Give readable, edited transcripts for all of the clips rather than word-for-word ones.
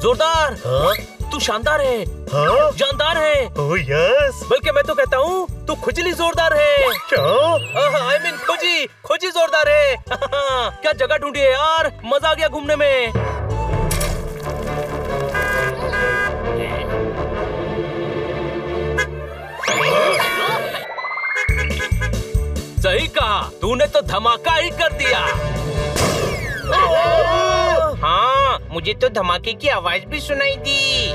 जोरदार। हाँ? तू शानदार है। हाँ? जानदार है। Oh yes. बल्कि मैं तो कहता हूँ तू खुजली जोरदार है। क्या? आई मीन खोजी जोरदार है। क्या जगह ढूंढी है यार, मजा आ गया घूमने में। सही कहा, तूने तो धमाका ही कर दिया। हाँ, मुझे तो धमाके की आवाज भी सुनाई दी।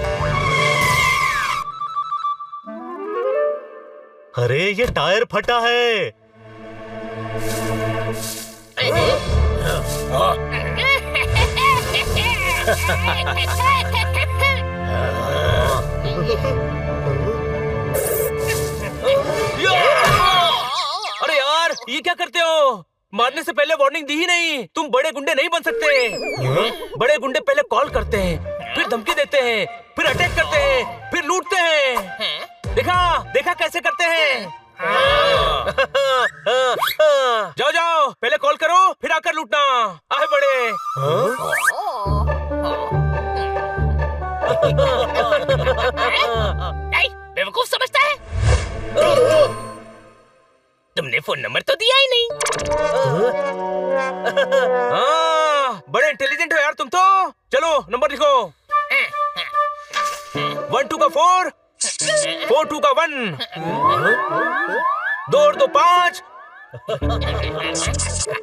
अरे ये टायर फटा है। अरे यार, ये क्या करते हो? मारने से पहले वार्निंग दी ही नहीं। तुम बड़े गुंडे नहीं बन सकते। बड़े गुंडे पहले कॉल करते हैं, फिर धमकी देते हैं, फिर अटैक करते हैं, फिर लूटते हैं। देखा कैसे करते हैं। जाओ जाओ, पहले कॉल करो, फिर आकर लूटना। आए बड़े। बेवकूफ समझता है। तुमने फोन नंबर तो दिया ही नहीं। बड़े इंटेलिजेंट हो यार तुम तो। चलो नंबर लिखो। 1 2 का 4, 4 2 का 1, 2 और 2 5,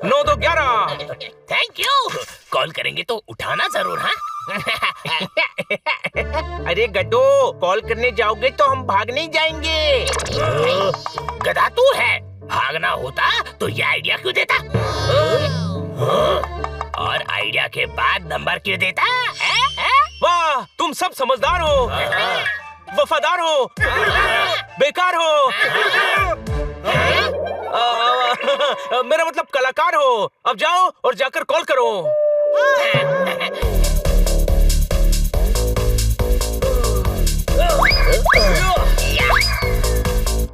9 2 11। Thank you. कॉल करेंगे तो उठाना जरूर। हाँ। अरे गड्ढो, कॉल करने जाओगे तो हम भाग नहीं जाएंगे। गधा तू है, भागना होता तो ये आइडिया क्यों देता? और आइडिया के बाद नंबर क्यों देता? वाह, तुम सब समझदार हो, वफादार हो, बेकार हो। मेरा मतलब कलाकार हो। अब जाओ और जाकर कॉल करो।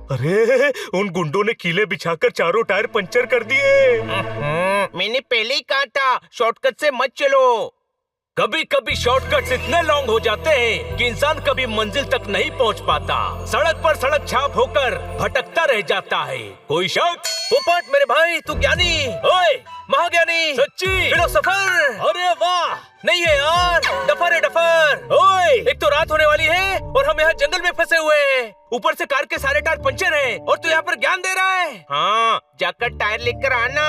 अरे उन गुंडों ने कीले बिछाकर चारों टायर पंचर कर दिए। मैंने पहले ही कहा था शॉर्टकट से मत चलो। कभी कभी शॉर्टकट्स इतने लॉन्ग हो जाते हैं कि इंसान कभी मंजिल तक नहीं पहुंच पाता। सड़क पर सड़क छाप होकर भटकता रह जाता है। कोई शक? पोपट मेरे भाई, तू ज्ञानी, ओए महाज्ञानी, सच्ची फिलोसोफर। अरे वाह, नहीं है यार, डफर है डफर। ओए, एक तो रात होने वाली है और हम यहाँ जंगल में फंसे हुए हैं। ऊपर से कार के सारे टायर पंचर हैं और तू यहाँ पर ज्ञान दे रहा है। हाँ, जाकर टायर लेकर आना।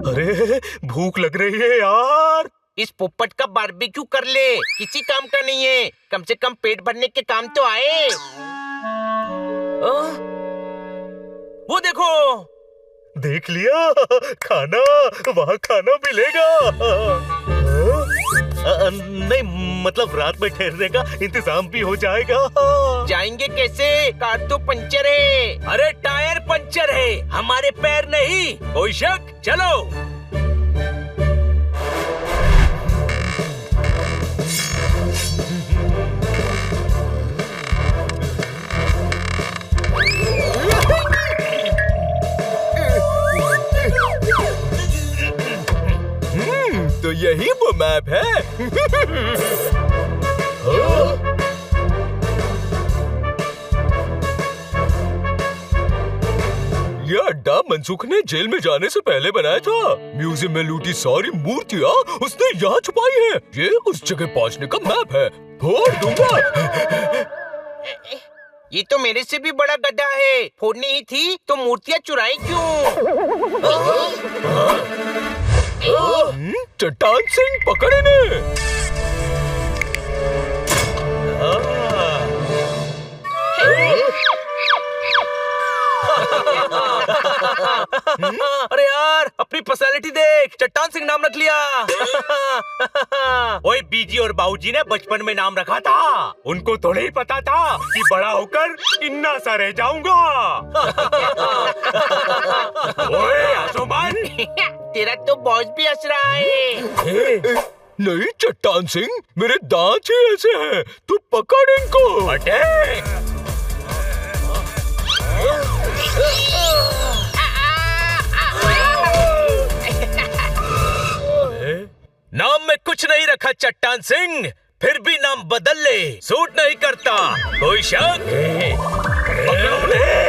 अरे भूख लग रही है यार। इस पोपट का बारबेक्यू कर ले, किसी काम का नहीं है। कम से कम पेट भरने के काम तो आए। वो देखो। देख लिया, खाना, वहाँ खाना मिलेगा। नहीं मतलब रात में ठहरने का इंतजाम भी हो जाएगा। जाएंगे कैसे? कार तो पंचर है। अरे टायर पंचर है, हमारे पैर नहीं। कोई शक? चलो। तो यही वो मैप है। यह अड्डा मनसुख ने जेल में जाने से पहले बनाया था। म्यूजियम में लूटी सारी मूर्तियाँ उसने यहाँ छुपाई हैं। ये उस जगह पहुँचने का मैप है। फोड़ दूंगा। ये तो मेरे से भी बड़ा गड्ढा है। फोड़नी ही थी तो मूर्तियाँ चुराई क्यों? चट्टान सिंह पकड़े ने। अरे यार, अपनी पर्सनालिटी देख, चट्टान सिंह नाम रख लिया। ओए बीजी और बाबूजी ने बचपन में नाम रखा था। उनको थोड़ा ही पता था कि बड़ा होकर इन्ना सा रह जाऊंगा। ओए आसुमान। तेरा तो बॉस भी हंस रहा है। नहीं चट्टान सिंह, मेरे दांत ही ऐसे हैं। तू पकड़ इनको। अटैक। नाम में कुछ नहीं रखा चट्टान सिंह, फिर भी नाम बदल ले, सूट नहीं करता। कोई शक? पकड़ो उन्हें।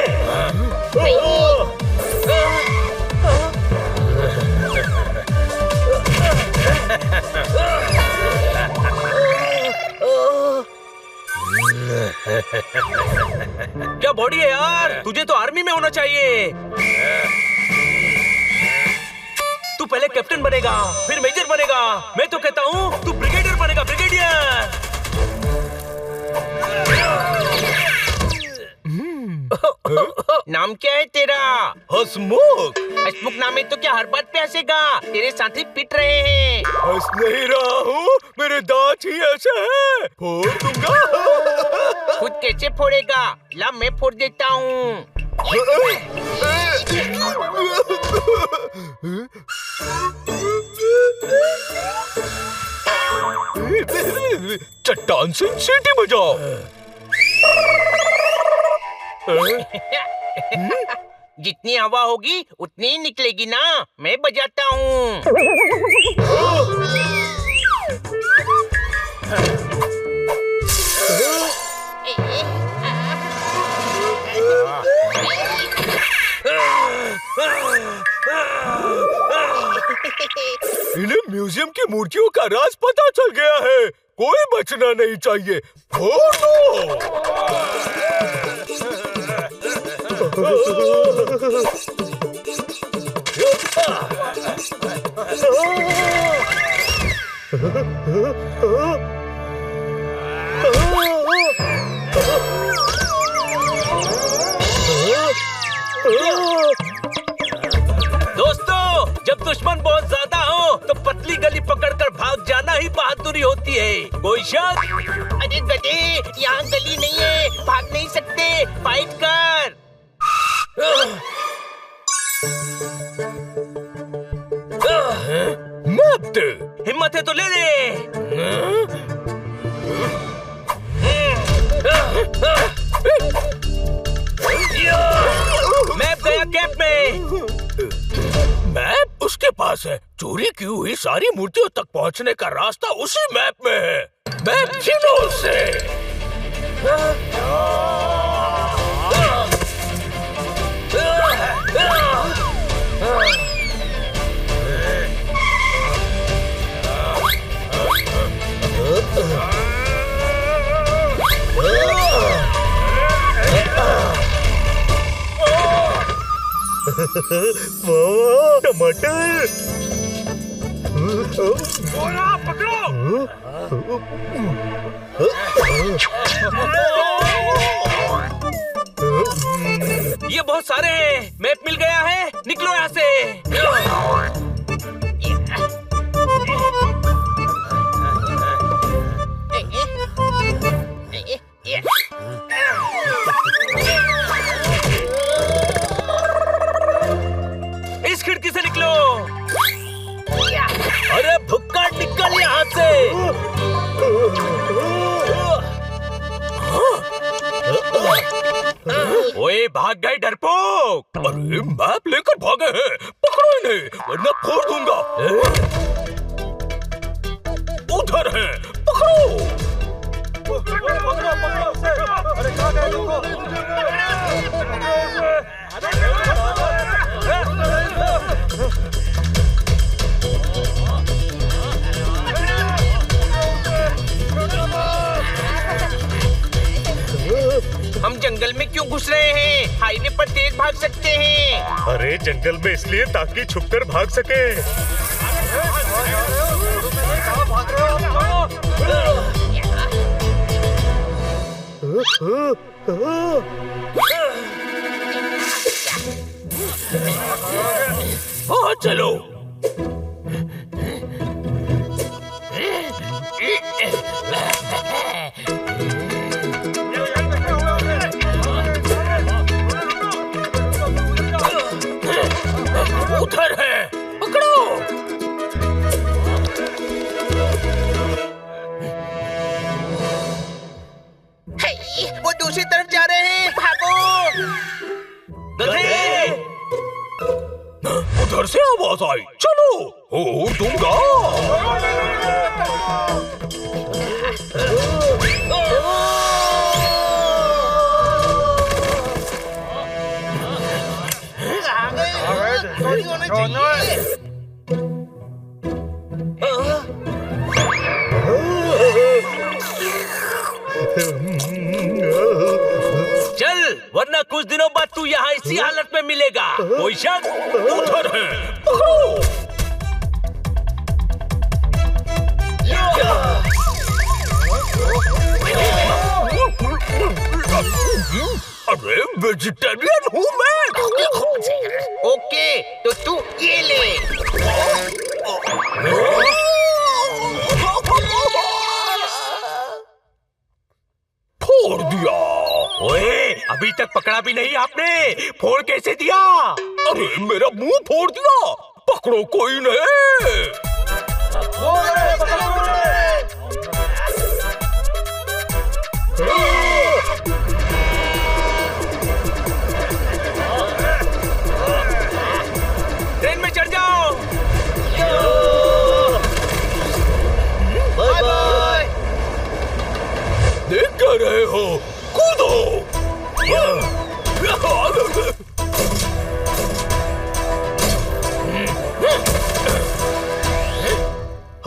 क्या बॉडी है यार, तुझे तो आर्मी में होना चाहिए। तू पहले कैप्टन बनेगा, फिर मेजर बनेगा। मैं तो कहता हूँ तू ब्रिगेडियर बनेगा, ब्रिगेडियर। नाम क्या है तेरा? हसमुख। हसमुख नाम है तो क्या हर बात पे हंसेगा? तेरे साथी पिट रहे हैं। हंस नहीं रहा हूँ, मेरे दांत ही ऐसे हैं, फोड़ दूंगा। खुद कैसे फोड़ेगा? ला मैं फोड़ देता हूँ। चट्टान सिंह सीटी बजाओ। जितनी हवा होगी उतनी ही निकलेगी ना। मैं बजाता हूँ। इन्हें म्यूजियम की मूर्तियों का राज पता चल गया है। कोई बचना नहीं चाहिए। फोड़ो। दोस्तों, जब दुश्मन बहुत ज्यादा हो तो पतली गली पकड़कर भाग जाना ही बहादुरी होती है। कोई शक? अरे गधे, यहाँ गली नहीं है, भाग नहीं सकते। फाइट कर। मैप दे। हिम्मत है तो ले ले। मैप गया कैप में। मैप उसके पास है। चोरी की हुई सारी मूर्तियों तक पहुंचने का रास्ता उसी मैप में है। मैप छीनो उससे। टमाटर। पकड़ो। ये बहुत सारे हैं। मैप मिल गया है, निकलो यहाँ से। इस खिड़की से निकलो। अरे भुक्का, निकल यहाँ से। ओए, भाग गए डरपोक। अरे मैप लेकर भागे हैं। पकड़ो इन्हें वरना फोड़ दूंगा। उधर है, पकड़ो। हम जंगल में क्यों घुस रहे हैं? हाईवे पर तेज भाग सकते हैं। अरे जंगल में इसलिए ताकि छुपकर भाग सके। हाँ चलो। उधर है, पकड़ो। वो दूसरी तरफ जा रहे हैं, भागो। गधे! उधर से आवाज आई, चलो फोड़ दूंगा। थोड़ी होना चाहिए। चल, वरना कुछ दिनों बाद तू यहाँ इसी हालत में मिलेगा। कोई शक? उधर है, अरे वेजिटेरियन हूँ मैं। ओके, तो तू ये ले। फोड़ दिया। ओए, अभी तक पकड़ा भी नहीं आपने, फोड़ कैसे दिया? अरे मेरा मुंह फोड़ दिया, पकड़ो कोई नहीं। ट्रेन में चढ़ जाओ। Bye bye. देख क्या रहे हो, कूदो।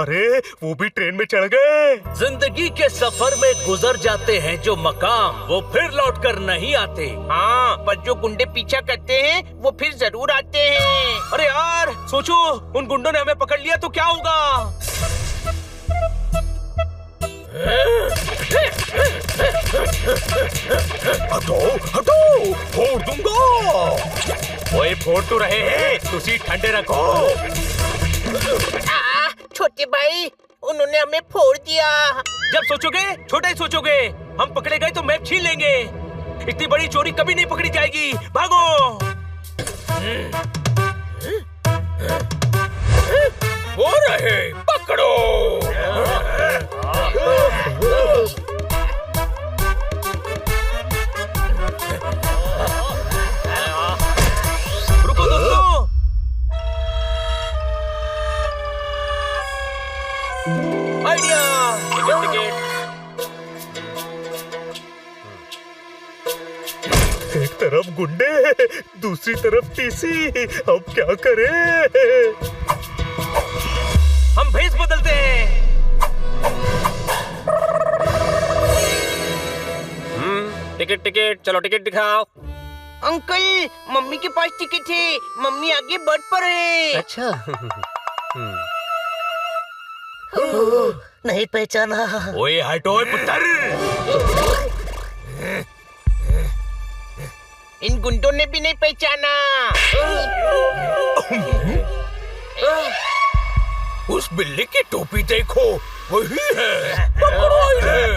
अरे वो भी ट्रेन में चढ़ गए। जिंदगी के सफर में गुजर जाते हैं जो मकाम, वो फिर लौट कर नहीं आते। हाँ, पर जो गुंडे पीछा करते हैं वो फिर जरूर आते हैं। अरे यार, सोचो उन गुंडों ने हमें पकड़ लिया तो क्या होगा? हटो हटो, फोड़ दूंगा। ओए, फोड़ तो रहे हैं, तुसी ठंडे रखो। छोटे भाई, उन्होंने हमें फोड़ दिया। जब सोचोगे छोटा ही सोचोगे। हम पकड़े गए तो मैप छीन लेंगे। इतनी बड़ी चोरी कभी नहीं पकड़ी जाएगी। भागो। वो रहे, पकड़ो। रुको दोस्तों। आइडिया। एक तरफ गुंडे, दूसरी तरफ टीसी, अब क्या करें? हम भेस बदलते हैं। टिकट टिकट, चलो टिकट दिखाओ। अंकल, मम्मी के पास टिकट है, मम्मी आगे बर्थ पर है। अच्छा। नहीं पहचाना। ओए हटो पुत्र। इन गुंडों ने भी नहीं पहचाना। उस बिल्ली की टोपी देखो, वही है। पकड़ो इन्हें।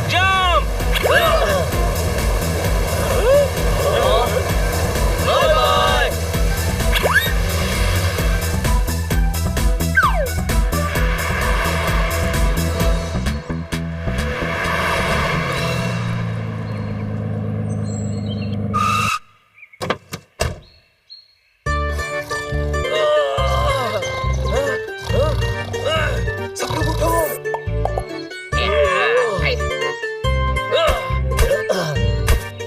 जंप। Bye bye.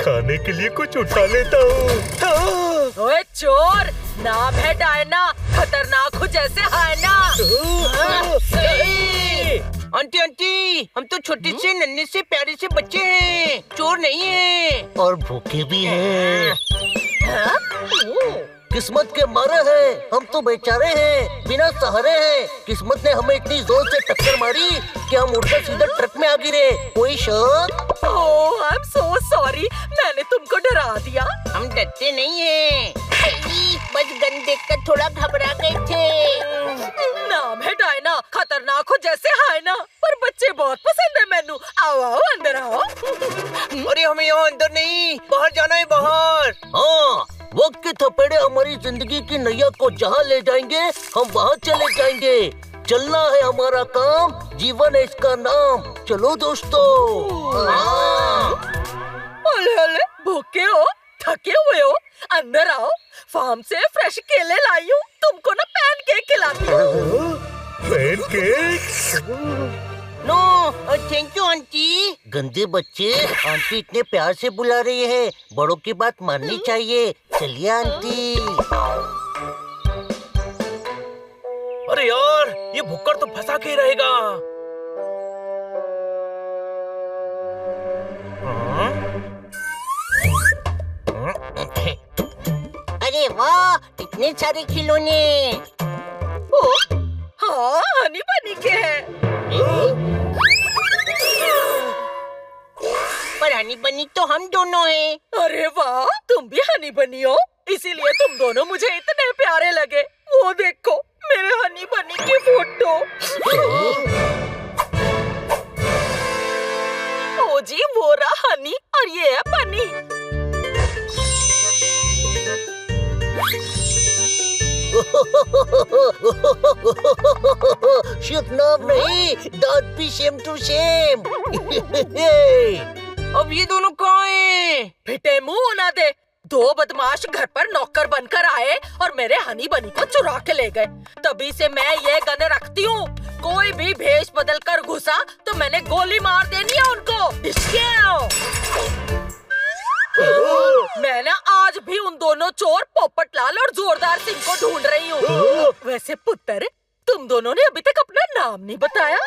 खाने के लिए कुछ उठा लेता हूँ। ओए चोर, नाम है डायना, खतरनाक हो जैसे हायना। आंटी आंटी, हम तो छोटे से नन्हे से प्यारे से बच्चे हैं, चोर नहीं हैं। और भूखे भी हैं। किस्मत के मारे हैं, हम तो बेचारे हैं, बिना सहारे हैं। किस्मत ने हमें इतनी जोर से टक्कर मारी कि हम उड़कर सीधा ट्रक में आ गिरे। कोई शक? ओह, आई एम सो सॉरी, मैंने तुमको डरा दिया। हम डरते नहीं हैं, बस गन देखकर थोड़ा घबरा गए थे। नाम है डायना, खतरनाक हो जैसे हायना, पर बच्चे बहुत पसंद है मैनू। आओ आओ अंदर आओ। अरे हमें यहाँ अंदर नहीं, बाहर जाना है, बाहर। हाँ, वक्त के थपेड़े हमारी जिंदगी की नैया को जहाँ ले जाएंगे हम वहाँ चले जाएंगे। चलना है हमारा काम, जीवन है इसका नाम। चलो दोस्तों। अले अले, भूखे हो? थके हुए हो? अंदर आओ, फार्म से फ्रेश केले लाई हूँ, तुमको ना पैनकेक खिलाती हूँ। Pancake? No thank you aunty. गंदे बच्चे, आंटी इतने प्यार से बुला रही है, बड़ों की बात माननी चाहिए। चलिए आंटी। अरे यार, ये भुक्कड़ तो फंसा के ही रहेगा। अरे वाह, इतने सारे खिलौने। हाँ, हनी बनी के है। पर हनी बनी तो हम दोनों हैं। अरे वाह, तुम भी हनी बनी हो, इसीलिए तुम दोनों मुझे इतने प्यारे लगे। वो देखो मेरे हनी बनी की फोटो। ओ जी, वो रहा हनी और ये है बनी। शुभ नाम नहीं, दांत भी सेम टू सेम। अब ये दोनों कहाँ हैं? फिटे मुंह ना दे, दो बदमाश घर पर नौकर बनकर आए और मेरे हनी बनी को चुरा के ले गए। तभी से मैं ये गन रखती हूँ, कोई भी भेष बदल कर घुसा तो मैंने गोली मार देनी है उनको। मैं ना आज भी उन दोनों चोर पोपटलाल और जोरदार सिंह को ढूंढ रही हूँ। वैसे पुत्र, तुम दोनों ने अभी तक अपना नाम नहीं बताया।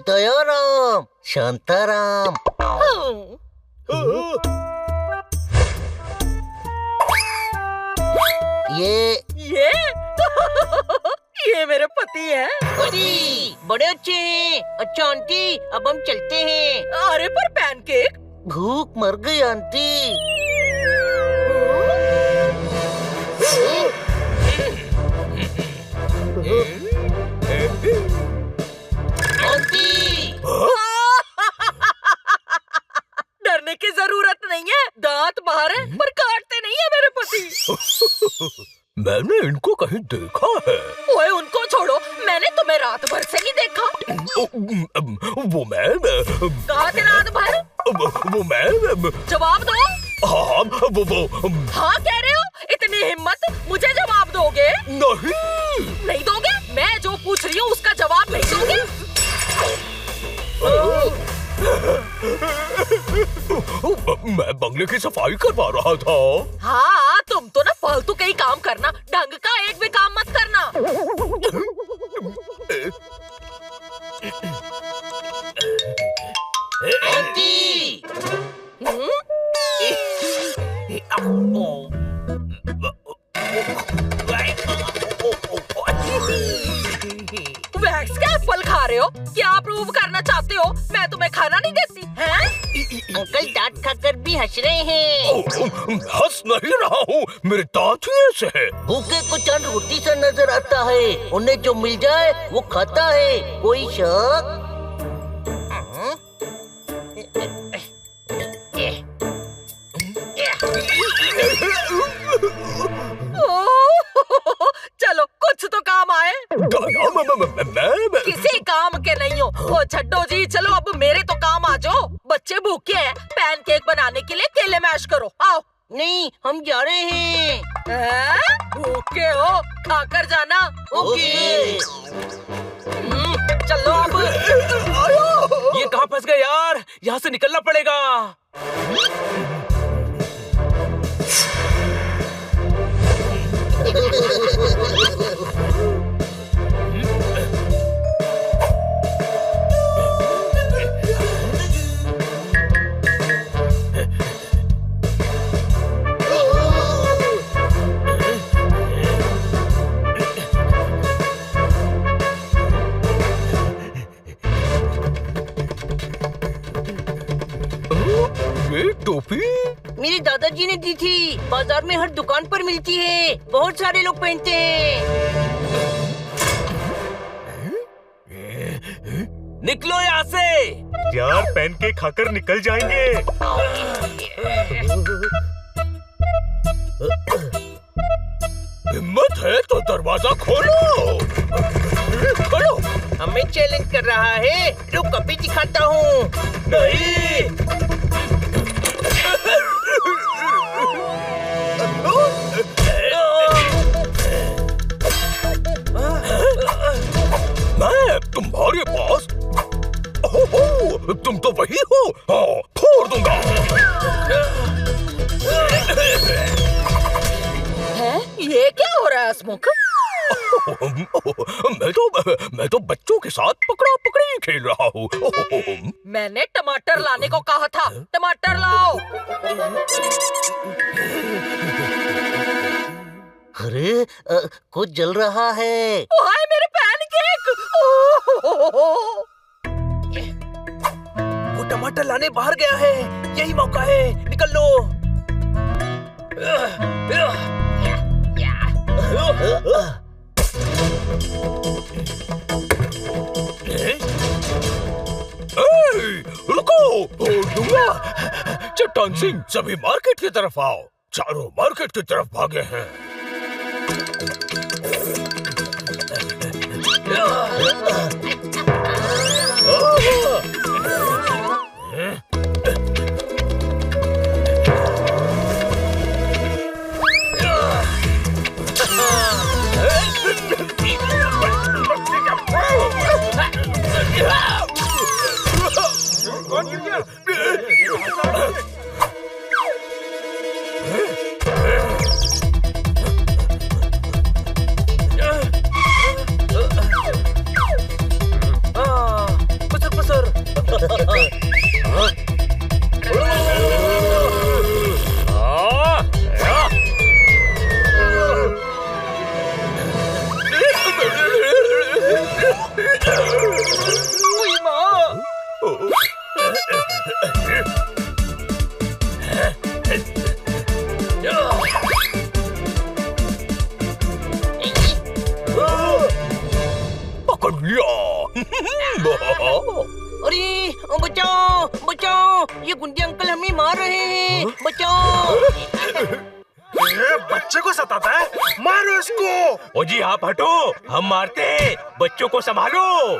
दयाराम, शांताराम। ये ये मेरे पति हैं। पति बड़े अच्छे हैं। अच्छा आंटी, अब हम चलते हैं। अरे पर पैनकेक? भूख मर गई आंटी। आंटी, डरने की जरूरत नहीं है, दांत बाहर है पर काटते नहीं है मेरे पति। मैंने इनको कहीं देखा है। ओए उनको छोड़ो, मैंने तुम्हें रात भर से नहीं देखा। वो मैं कहाँ थे रात भर? वो मैं जवाब दो। हाँ, वो हाँ कह रहे हो? इतनी हिम्मत, मुझे जवाब दोगे? नहीं दोगे? मैं जो पूछ रही हूँ उसका जवाब नहीं दोगे? मैं बंगले की सफाई करवा रहा था। हाँ, तुम तो ना फालतू का ही काम करना, ढंग का एक भी काम मत करना। आंटी। वैक्स का एप्पल खा रहे हो? क्या प्रूव करना चाहते हो मैं तुम्हें खाना नहीं देती? हैं? अंकल दांत खाकर भी हंस रहे हैं। हंस नहीं रहा हूँ, मेरे दांत ही ऐसे हैं। भूखे को चांद रोटी सा नजर आता है, उन्हें जो मिल जाए वो खाता है। कोई शक? चलो कुछ तो काम आए। मैं किसी काम के नहीं हो। ओ छड्डो जी, चलो अब मेरे तो काम आ जाओ। बच्चे भूखे हैं, पैनकेक बनाने के लिए केले मैश करो। आओ। नहीं, हम जा रहे हैं। भूखे हो, खाकर जाना। ओके। चलो अब। ये कहाँ फंस गए यार, यहाँ से निकलना पड़ेगा। ये टोपी मेरे दादाजी ने दी थी, बाजार में हर दुकान पर मिलती है, बहुत सारे लोग पहनते हैं। निकलो यहाँ से। यार पैनकेक खाकर निकल जाएंगे। हिम्मत है तो दरवाजा खोलो। खोलो। हमें चैलेंज कर रहा है, रुक अभी दिखाता हूँ। नहीं। तुम्हारे पास? ओहो, तुम तो वही हो। हाँ, फोड़ दूंगा। है? ये क्या हो रहा है हंसमुख? मैं तो बच्चों के साथ पकड़ा पकड़ी खेल रहा हूँ। मैंने टमाटर लाने को कहा था। टमाटर लाओ। अरे कुछ जल रहा है। हाय मेरे पैनकेक! वो टमाटर लाने बाहर गया है। यही मौका है, निकल लो। रुको, दूंगा। चट्टान सिंह, सभी मार्केट की तरफ आओ। चारों मार्केट की तरफ भागे हैं। पकड़ लिया। अरे बचाओ बचाओ, ये गुंडे अंकल हमें मार रहे हैं। बचाओ। बच्चे को सताता है, मारो इसको। ओ जी आप हटो, हम मारते हैं। बच्चों को संभालो।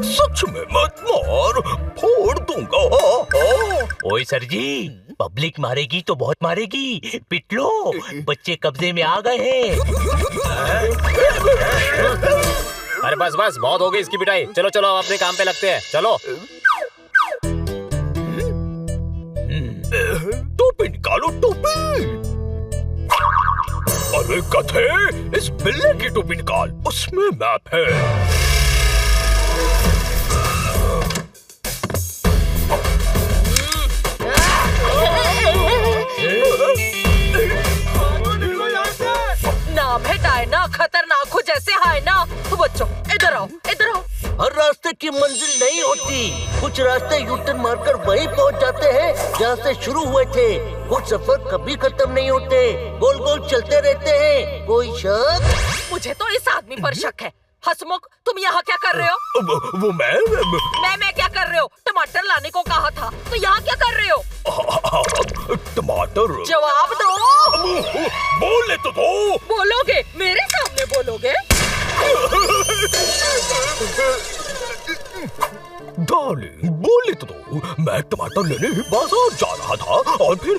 सच में मत मार, फोड़ दूंगा। ओए सर जी, पब्लिक मारेगी तो बहुत मारेगी। पिट लो, बच्चे कब्जे में आ गए हैं। अरे बस बस, बहुत हो गई इसकी पिटाई। चलो चलो, अपने काम पे लगते हैं। चलो। टोपी निकालो, टोपी। अरे गधे, इस बिल्ले की टोपी निकाल, उसमें मैप है। नाम है डायना, खतरनाक हो जैसे हाय ना। तो बच्चों इधर आओ, इधर आओ। हर रास्ते की मंजिल नहीं होती। कुछ रास्ते यूटर्न मारकर वहीं पहुंच जाते हैं जहाँ से शुरू हुए थे। कुछ सफर कभी खत्म नहीं होते, गोल गोल चलते रहते हैं। कोई शक? मुझे तो इस आदमी पर शक है। हंसमुख, तुम यहाँ क्या कर रहे हो? वो मैं क्या कर रहे हो? टमाटर लाने को कहा था, तो यहाँ क्या कर रहे हो? टमाटर। जवाब दो। बोले तो दो। बोलोगे? मेरे सामने बोलोगे? डार्लिंग, बोले तो दो। मैं टमाटर लेने ही बाजार जा रहा था और फिर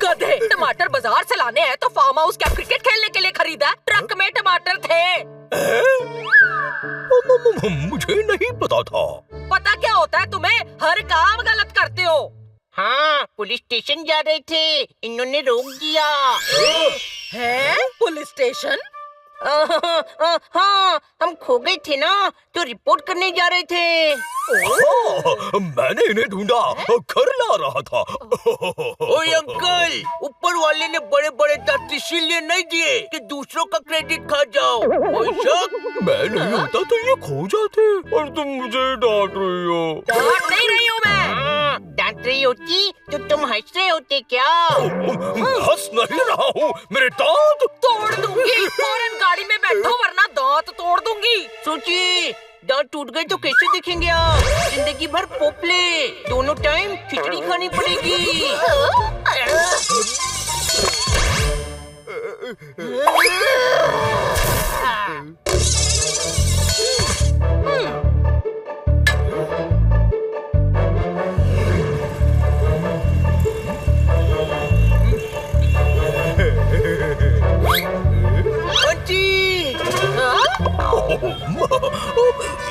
गधे, टमाटर बाजार से लाने हैं तो फार्म हाउस क्या क्रिकेट खेलने के लिए खरीदा? ट्रक में टमाटर थे। मुझे नहीं पता था। पता क्या होता है तुम्हें? हर काम गलत करते हो। हाँ, पुलिस स्टेशन जा रहे थे, इन्होंने रोक दिया। है? Police station? हाँ, हम खो गए थे ना, तो रिपोर्ट करने जा रहे थे। मैंने इन्हें ढूंढा, घर ला रहा था। ओए अंकल, ऊपर वाले ने बड़े बड़े दस्त इसीलिए नहीं दिए कि दूसरों का क्रेडिट खा जाओ। कोई शक? मैं नहीं होता तो ये खो जाते और तुम मुझे डांट रही हो। डांट नहीं रही हूँ मैं। डांट रही होती तो तुम हंस रहे होते क्या? हंस नहीं रहा हूँ, मेरे दांत तोड़ दूंगी। फौरन गाड़ी में बैठो वरना दांत तोड़ दूंगी। सोचिए, दांत टूट गए तो कैसे दिखेंगे आप? जिंदगी भर पोपले, दोनों टाइम खिचड़ी खानी पड़ेगी।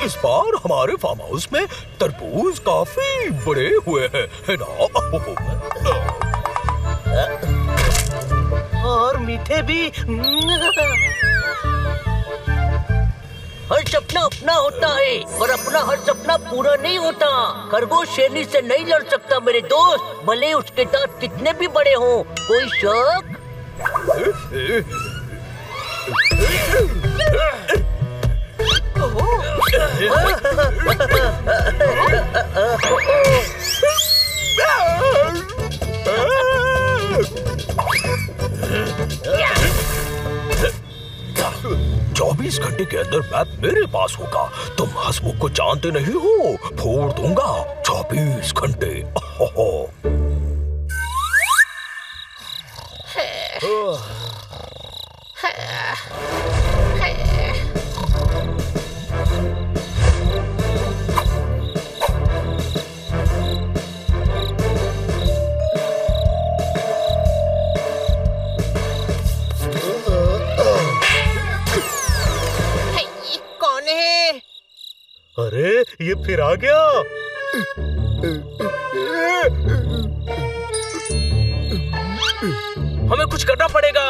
इस बार हमारे फार्म हाउस में तरबूज काफी बड़े हुए हैं, है ना? और मीठे भी। हर सपना अपना होता है, पर अपना हर सपना पूरा नहीं होता। खरगोश शेरनी से नहीं लड़ सकता मेरे दोस्त, भले उसके दांत कितने भी बड़े हों। कोई शक? चौबीस घंटे के अंदर मैप मेरे पास होगा। तुम हंसमुख को जानते नहीं हो, फोड़ दूंगा 24 घंटे। अरे ये फिर आ गया। हमें कुछ करना पड़ेगा।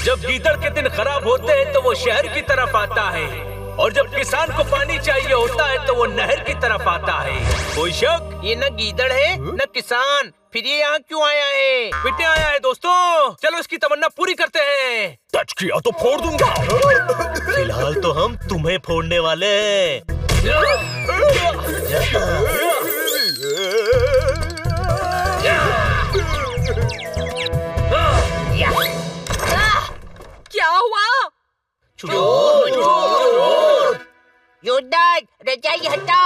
जब गीदड़ के दिन खराब होते हैं तो वो शहर की तरफ आता है, और जब किसान को पानी चाहिए होता है तो वो नहर की तरफ आता है। कोई शक? ये न गीदड़ है न किसान, फिर ये यहाँ क्यों आया है? पिटने आया है दोस्तों, चलो इसकी तमन्ना पूरी करते हैं। टच किया तो फोड़ दूंगा। फिलहाल तो हम तुम्हें फोड़ने वाले हैं। क्या हुआ? योद्धा, रजाई हटा।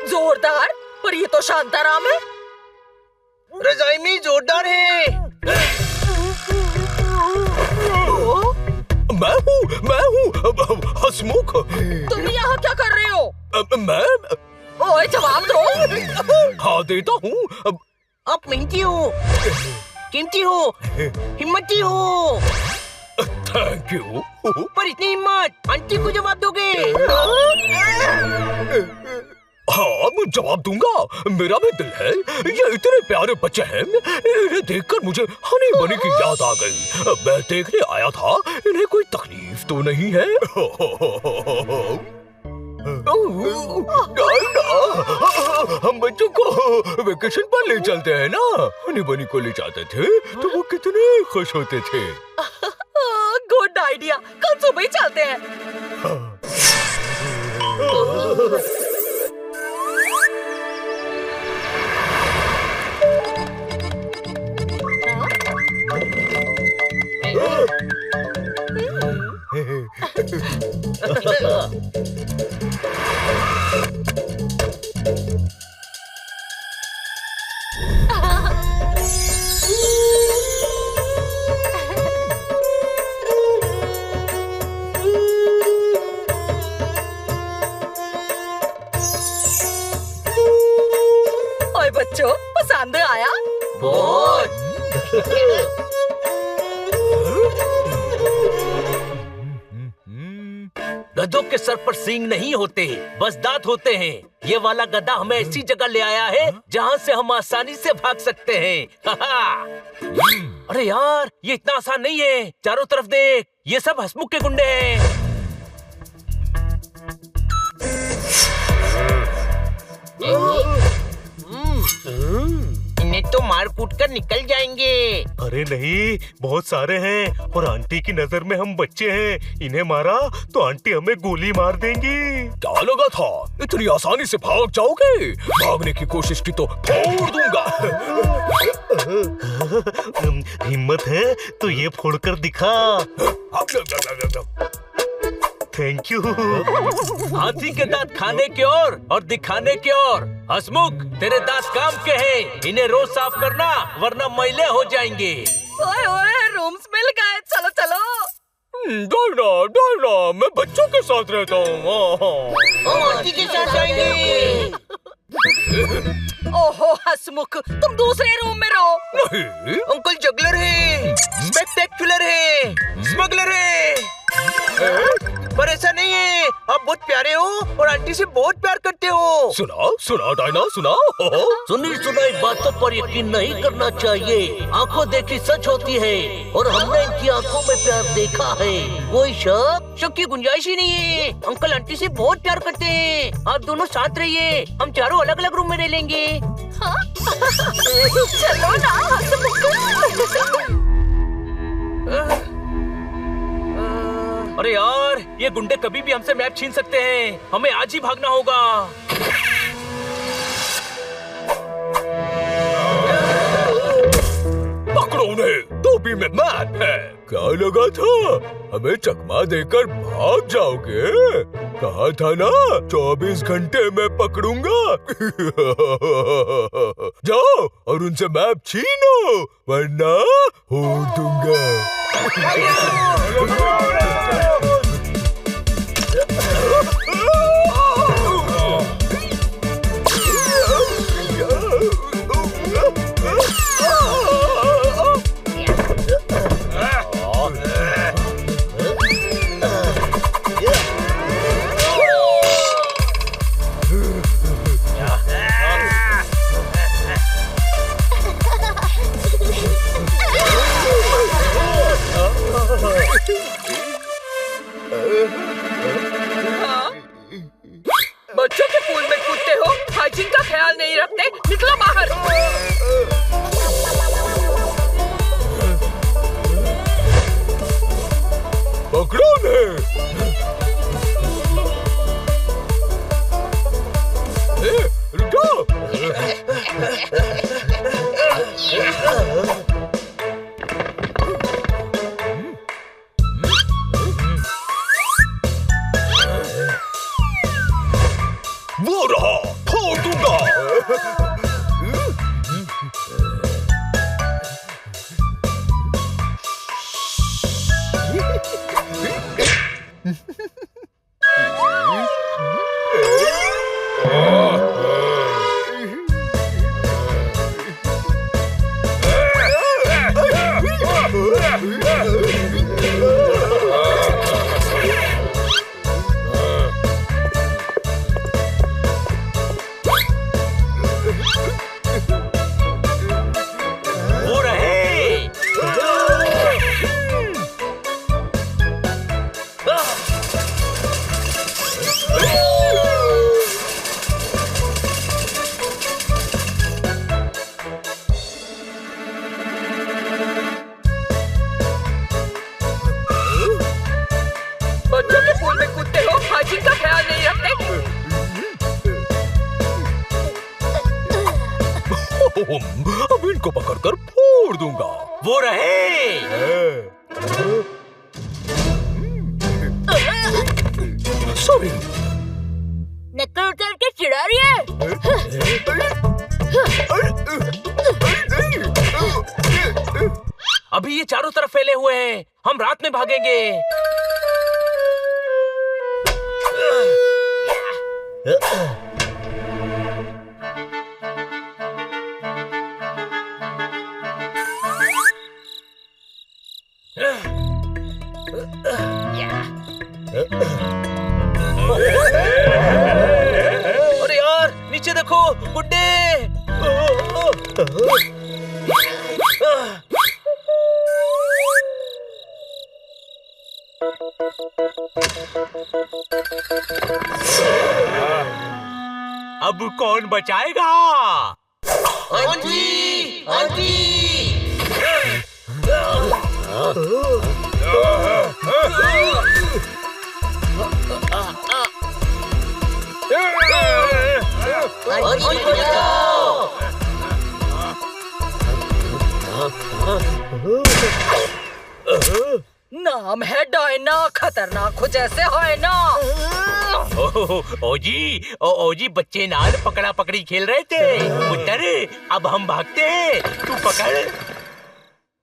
जोरदार, पर ये तो शांताराम है। रजाई में जोरदार है। मैं हूँ हंसमुख। तुम यहाँ क्या कर रहे हो? मैं ओए जवाब दो। हाँ देता हूँ। आप मेहनती हो, कीमती हो, हिम्मती हो। Thank you. पर इतनी हिम्मत, आंटी को जवाब दोगे? हाँ मैं जवाब दूंगा, मेरा भी दिल है। ये इतने प्यारे बच्चे हैं, इन्हें देखकर मुझे हनी बनी की याद आ गई। मैं देखने आया था, इन्हें कोई तकलीफ तो नहीं है? हम बच्चों को वेकेशन पर ले चलते हैं ना। हनी बनी को ले जाते थे तो वो कितने खुश होते थे। गुड आइडिया, कल सुबह ही चलते हैं। ओए बच्चों, पसंद आया? गधों के सर पर सींग नहीं होते, बस दांत होते हैं। ये वाला गधा हमें ऐसी जगह ले आया है जहाँ से हम आसानी से भाग सकते हैं। अरे यार, ये इतना आसान नहीं है। चारों तरफ देख, ये सब हंसमुख के गुंडे हैं। इन्हें तो मार कूट कर निकल जाएंगे। अरे नहीं, बहुत सारे हैं और आंटी की नजर में हम बच्चे हैं। इन्हें मारा तो आंटी हमें गोली मार देंगी। क्या लगा था इतनी आसानी से भाग जाओगे? भागने की कोशिश की तो फोड़ दूंगा। हिम्मत है तो ये फोड़कर दिखा। Thank you. हाथी के दांत खाने की और दिखाने की ओर। हंसमुख, तेरे दांत काम के हैं, इन्हें रोज साफ करना वरना मैले हो जाएंगे। ओए ओए, रूम्स मिल गए, चलो चलो। डरना, मैं बच्चों के साथ रहता हूँ। आंटी के साथ जाएंगे। ओहो हंसमुख, तुम दूसरे रूम में रहो। नहीं, अंकल जगलर है, स्पेक्टेक्युलर है, स्मगलर है। पर ऐसा नहीं है, आप बहुत प्यारे हो और आंटी से बहुत प्यार करते हो। सुना सुना डायना सुना। सुनी सुनाई बातों पर यकीन नहीं करना चाहिए। आंखों देखी सच होती है और हमने इनकी आंखों में प्यार देखा है। कोई शक की गुंजाइश ही नहीं है। अंकल आंटी से बहुत प्यार करते हैं। आप दोनों साथ रहिए, हम चारों अलग अलग रूम में रह लेंगे। हाँ? चलो ना अरे यार, ये गुंडे कभी भी हमसे मैप छीन सकते हैं। हमें आज ही भागना होगा। पकड़ो उन्हें, टोपी में मैप है। क्या लगा था हमें चकमा देकर भाग जाओगे? कहा था ना 24 घंटे में पकड़ूंगा। जाओ और उनसे मैप छीनो वरना होड़ दूंगा। बच्चों के पूल में कूदते हो, हाइजीन का ख्याल नहीं रखते, निकलो बाहर। पकड़ो ने। रुको। वो रहा, फोड़ दूंगा। बच्चों के पूल में कूदते हो, हाइजीन का ख्याल नहीं रखते। अब इनको पकड़कर फोड़ दूंगा। वो रहे। सॉरी। नक्कर उतर के चिढ़ा रही है। अभी ये चारों तरफ फैले हुए हैं। हम रात में भागेंगे। अरे यार, नीचे देखो, गुड्डे। अब कौन बचाएगा? Aunty, aunty. आंटी बचाओ। नाम है डायना, खतरनाक हो जैसे है ना। ओजी बच्चे नाल पकड़ा पकड़ी खेल रहे थे। पुत्र, अब हम भागते हैं, तू पकड़।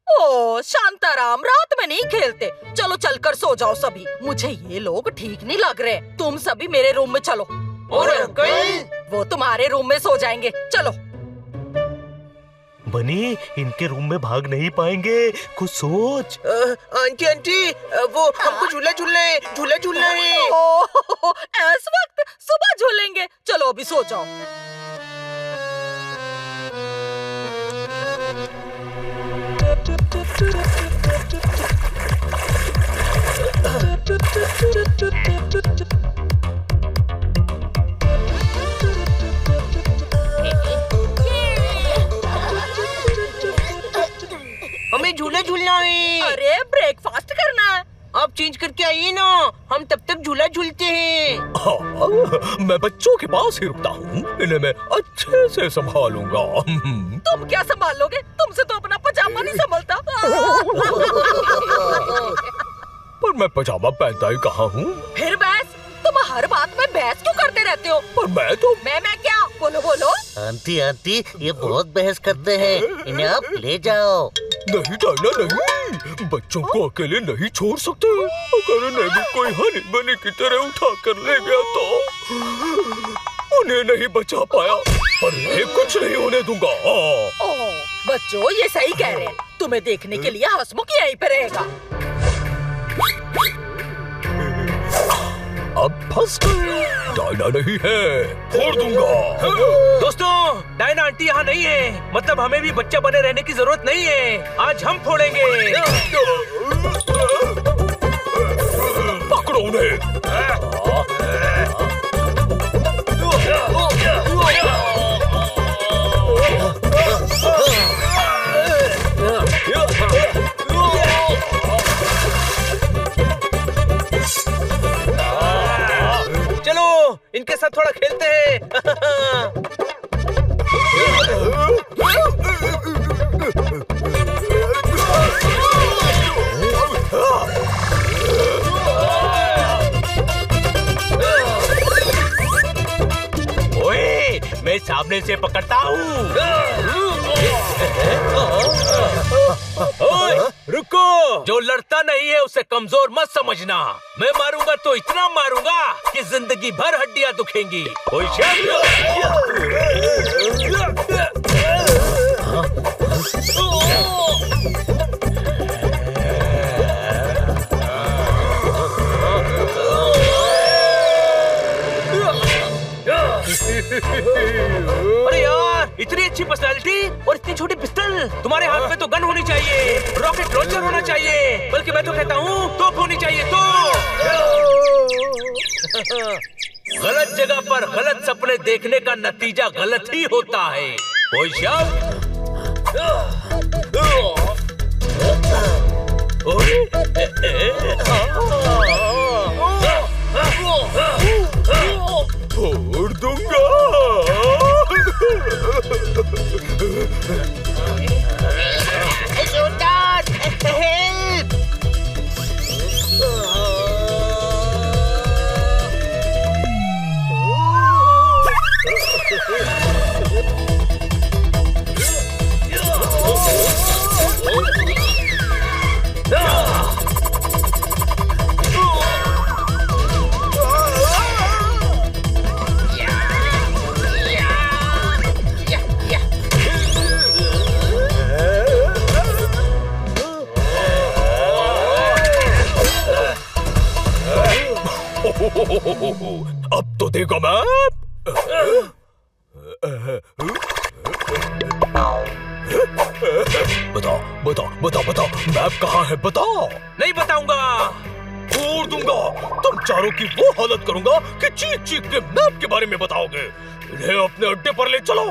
ओ शांताराम, रात में नहीं खेलते। चलो चलकर सो जाओ सभी। मुझे ये लोग ठीक नहीं लग रहे। तुम सभी मेरे रूम में चलो। और अंकल? वो तुम्हारे रूम में सो जाएंगे। चलो। बनी, इनके रूम में भाग नहीं पाएंगे, कुछ सोच। आंटी आंटी, वो हमको झूला झूलना है। ओह, इस वक्त सुबह झूलेंगे। चलो अभी सो जाओ। हमें झूला झूलना है। अरे ब्रेकफास्ट करना है। आप चेंज करके आइए ना, हम तब तक झूला झूलते हैं। हाँ, मैं बच्चों के पास ही रुकता हूँ, इन्हें मैं अच्छे से संभालूंगा। तुम क्या संभालोगे? तुमसे तो अपना पजामा नहीं संभलता। पर मैं पजामा पहनता ही कहाँ हूँ। फिर बहस? तुम हर बात में बहस क्यों करते रहते हो? पर मैं तो मैं क्या? बोलो। आंटी आंटी, ये बहुत बहस करते हैं, इन्हें आप ले जाओ। नहीं डायना, नहीं, बच्चों को अकेले नहीं छोड़ सकते। अगर इन्हें भी कोई हनी बनी की तरह उठा कर ले गया तो उन्हें नहीं बचा पाया, पर इन्हें कुछ नहीं होने दूंगा। ओह, बच्चों ये सही कह रहे हैं। तुम्हें देखने के लिए हंसमुख यहीं पे रहेगा। अब फंस गए, डायना नहीं है, फोड़ दूंगा। दोस्तों, डायना आंटी यहाँ नहीं है, मतलब हमें भी बच्चा बने रहने की जरूरत नहीं है। आज हम फोड़ेंगे। पकड़ो उन्हें। चलो इनके साथ थोड़ा खेलते हैं। ओए, मैं सामने से पकड़ता हूँ। ओए, रुको। जो लड़ता नहीं है उसे कमजोर मत समझना। मैं मारूंगा तो इतना मारूंगा कि जिंदगी भर हड्डियां दुखेंगी। कोई अरे यार, इतनी अच्छी पर्सनालिटी और इतनी छोटी पिस्टल। तुम्हारे हाथ में तो गन होनी चाहिए, रॉकेट लॉन्चर होना चाहिए, बल्कि मैं तो कहता हूँ तोप होनी चाहिए। तो गलत जगह पर गलत सपने देखने का नतीजा गलत ही होता है। कोई शब्द? फोड़ दूंगा। अब तो देखो मैप। बताओ मैप कहाँ है, बताओ। नहीं बताऊंगा। फोड़ दूंगा। तुम चारों की वो हालत करूंगा कि चीख चीख के मैप के बारे में बताओगे। इन्हें अपने अड्डे पर ले चलो।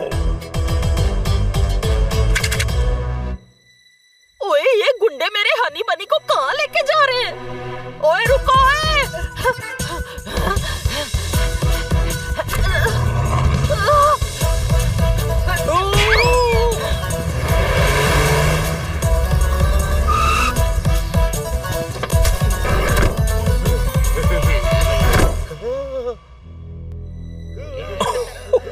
ओए, ये गुंडे मेरे हनी बनी को कहाँ लेके जा रहे हैं? ओए रुको।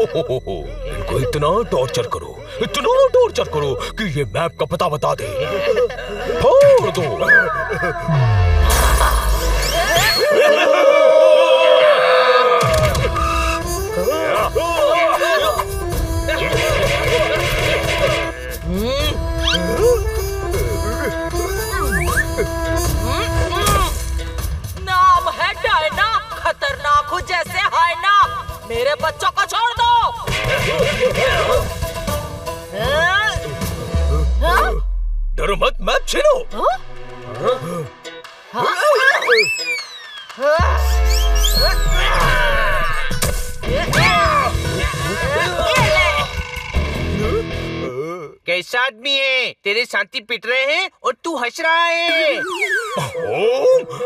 इनको इतना टॉर्चर करो कि ये मैप का पता बता दे। फोड़ दो। डरो मत, मैप छीनो। कैसा आदमी है? तेरे साथी पिट रहे हैं और तू हंस रहा है।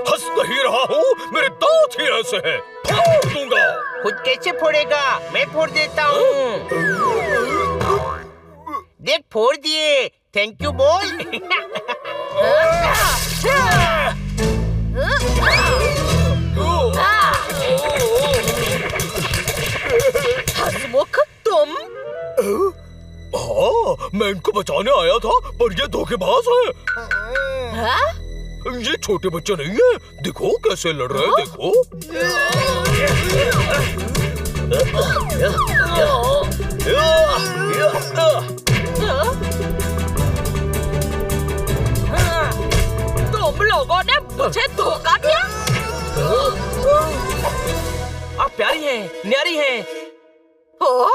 हंस नहीं रहा हूँ, मेरे दांत ही ऐसे हैं, फोड़ दूंगा। खुद कैसे फोड़ेगा? मैं फोड़ देता हूँ। देख फोड़ दिए। थैंक यू बोल। हंसमुख तुम? हाँ, मैं इनको बचाने आया था, पर ये धोखेबाज है। हाँ? ये छोटे बच्चे नहीं है, देखो कैसे लड़ रहे हैं, देखो। तुम लोगों ने मुझे धोखा दिया। आप प्यारी हैं, न्यारी हैं, ओ?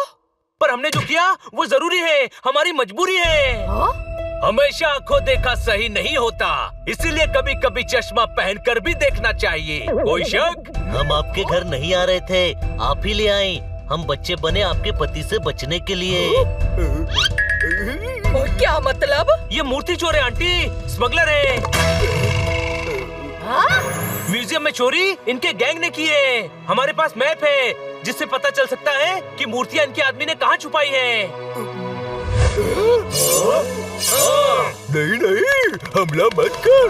पर हमने जो किया वो जरूरी है, हमारी मजबूरी है। हमेशा आंखों देखा सही नहीं होता, इसीलिए कभी कभी चश्मा पहनकर भी देखना चाहिए। कोई शक? हम आपके घर नहीं आ रहे थे, आप ही ले आए। हम बच्चे बने आपके पति से बचने के लिए। और क्या मतलब? ये मूर्ति चोर है आंटी, स्मगलर है। हाँ? म्यूजियम में चोरी इनके गैंग ने की है। हमारे पास मैप है जिससे पता चल सकता है कि मूर्तियां इनके आदमी ने कहाँ छुपाई है। नहीं नहीं, हमला मत कर।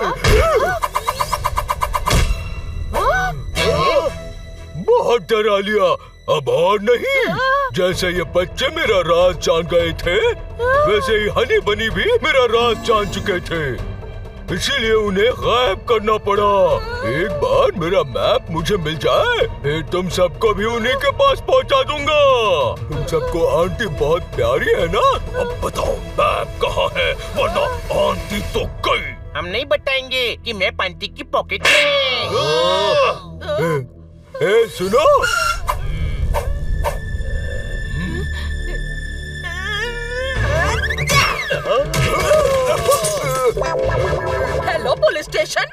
बहुत डरा लिया, अब और नहीं। जैसे ये बच्चे मेरा राज जान गए थे, वैसे ही हनी बनी भी मेरा राज जान चुके थे, इसीलिए उन्हें गायब करना पड़ा। एक बार मेरा मैप मुझे मिल जाए, फिर तुम सबको भी उन्हीं के पास पहुंचा दूंगा। तुम सबको आंटी बहुत प्यारी है ना? अब बताओ मैप कहाँ है, वरना आंटी तो गई। हम नहीं बताएंगे कि मैप आंटी की पॉकेट में है। ए, सुनो, हेलो पुलिस स्टेशन,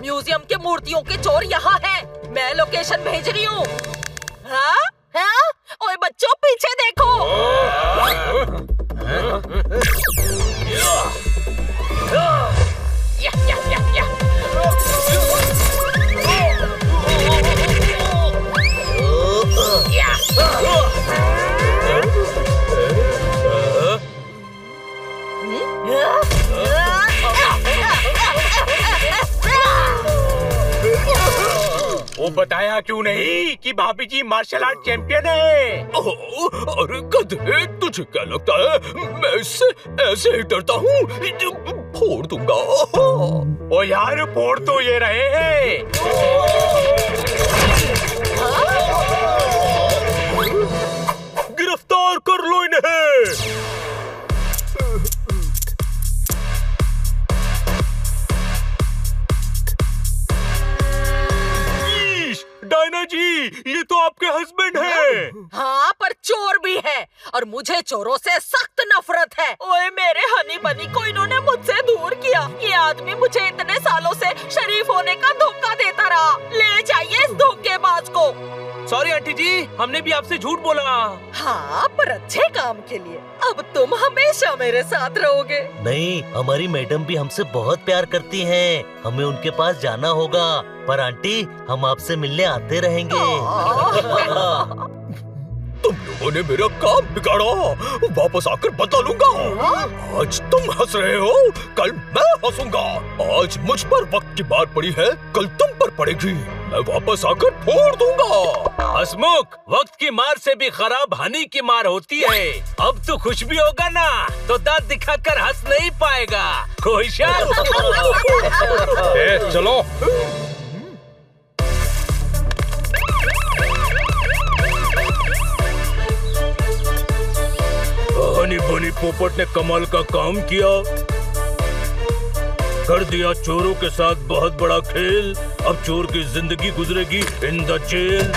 म्यूजियम के मूर्तियों के चोर यहाँ हैं। मैं लोकेशन भेज रही हूँ। हाँ? हाँ? ओए बच्चों पीछे देखो। वो बताया क्यों नहीं कि भाभी जी मार्शल आर्ट चैंपियन है? अरे गधे, तुझे क्या लगता है मैं इससे ऐसे ही डरता हूँ? फोड़ दूंगा। ओ यार, फोड़ तो ये रहे हैं। गिरफ्तार कर लो इन्हें। डायना जी, ये तो आपके हस्बैंड हैं। हाँ, पर चोर भी है और मुझे चोरों से सख्त नफरत है। ओए मेरे हनी बनी को इन्होंने मुझसे दूर किया। ये आदमी मुझे इतने सालों से शरीफ होने का धोखा देता रहा। ले जाइए इस धोखेबाज को। सॉरी आंटी जी, हमने भी आपसे झूठ बोला। हाँ, पर अच्छे काम के लिए। अब तुम हमेशा मेरे साथ रहोगे। नहीं, हमारी मैडम भी हमसे बहुत प्यार करती हैं। हमें उनके पास जाना होगा। पर आंटी, हम आपसे मिलने आते रहेंगे। तुम लोगों ने मेरा काम बिगाड़ा, वापस आकर बता लूंगा। आज तुम हंस रहे हो, कल मैं हंसूंगा। आज मुझ पर वक्त की मार पड़ी है, कल तुम पर पड़ेगी। मैं वापस आकर फोड़ दूंगा। हसमुख, वक्त की मार से भी खराब हनी की मार होती है। अब तो खुश भी होगा ना, तो दांत दिखाकर हंस नहीं पाएगा। कोई शक? चलो। हनी बनी पोपट ने कमाल का काम किया, कर दिया चोरों के साथ बहुत बड़ा खेल। अब चोर की जिंदगी गुजरेगी इन द जेल।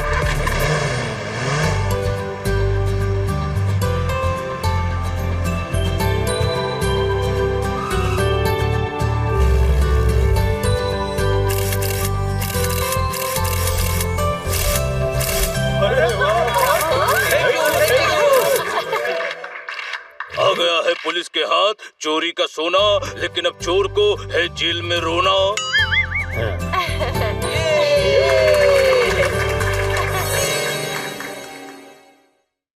पुलिस के हाथ चोरी का सोना, लेकिन अब चोर को है जेल में रोना।